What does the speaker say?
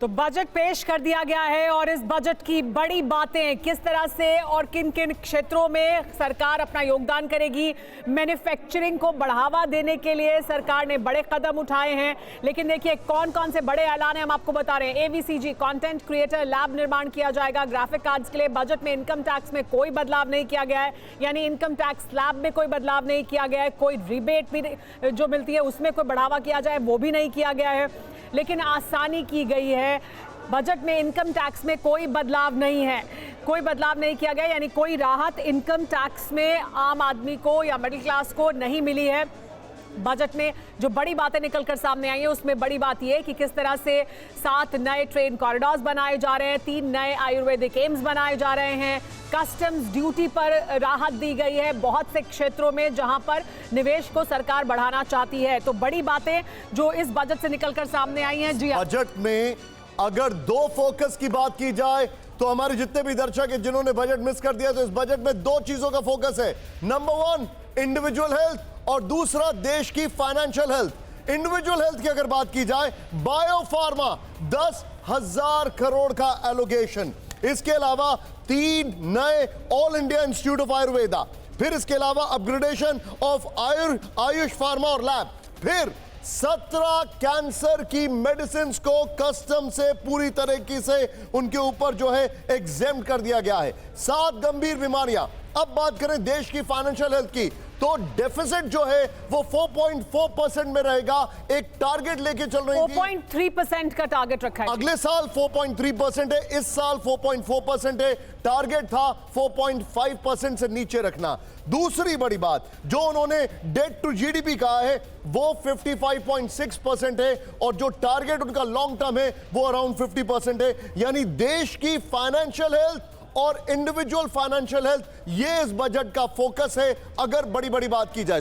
तो बजट पेश कर दिया गया है और इस बजट की बड़ी बातें किस तरह से और किन किन क्षेत्रों में सरकार अपना योगदान करेगी। मैन्युफैक्चरिंग को बढ़ावा देने के लिए सरकार ने बड़े कदम उठाए हैं, लेकिन देखिए कौन कौन से बड़े ऐलान हैं हम आपको बता रहे हैं। एवीसीजी कंटेंट क्रिएटर लैब निर्माण किया जाएगा। ग्राफिक कार्ड्स के लिए बजट में इनकम टैक्स में कोई बदलाव नहीं किया गया है, यानी इनकम टैक्स स्लैब में कोई बदलाव नहीं किया गया है। कोई रिबेट भी जो मिलती है उसमें कोई बढ़ावा किया जाए वो भी नहीं किया गया है, लेकिन आसानी की गई है। बजट में इनकम टैक्स में कोई बदलाव नहीं है, कोई बदलाव नहीं किया गया, यानी कोई राहत इनकम टैक्स में आम आदमी को या मिडिल क्लास को नहीं मिली है। बजट में जो बड़ी बातें निकलकर सामने आई हैं उसमें बड़ी बात यह है कि किस तरह से 7 नए ट्रेन कॉरिडोर्स बनाए जा रहे हैं, 3 नए आयुर्वेदिक एम्स बनाए जा रहे हैं, कस्टम्स ड्यूटी पर राहत दी गई है बहुत से क्षेत्रों में जहां पर निवेश को सरकार बढ़ाना चाहती है। तो बड़ी बातें जो इस बजट से निकलकर सामने आई हैं। जी बजट में अगर 2 फोकस की बात की जाए तो हमारे जितने भी दर्शक हैं जिन्होंने बजट मिस कर दिया, तो इस बजट में 2 चीजों का फोकस है। नंबर 1 इंडिविजुअल हेल्थ और दूसरा देश की फाइनेंशियल हेल्थ। इंडिविजुअल हेल्थ की अगर बात की जाए, बायोफार्मा 10,000 करोड़ का एलोकेशन, इसके अलावा 3 नए all India institute of Ayurveda, फिर इसके अलावा अपग्रेडेशन ऑफ आयुष फार्मा और लैब, फिर 17 कैंसर की मेडिसिन को कस्टम से पूरी तरीके से उनके ऊपर जो है एग्जेम्प्ट कर दिया गया है। 7 गंभीर बीमारियां। अब बात करें देश की फाइनेंशियल हेल्थ की, तो डेफिसिट जो है वो 4.4% में रहेगा। एक टारगेट लेके चल रही थी, 4.3% का टारगेट रखा है। अगले साल 4.3% है, इस साल 4.4% है। टारगेट था 4.5% से नीचे रखना। दूसरी बड़ी बात जो उन्होंने डेट टू जीडीपी कहा है वो 55.6% है, और जो टारगेट उनका लॉन्ग टर्म है वो अराउंड 50% है। यानी देश की फाइनेंशियल हेल्थ और इंडिविजुअल फाइनेंशियल हेल्थ, ये इस बजट का फोकस है अगर बड़ी बड़ी बात की जाए।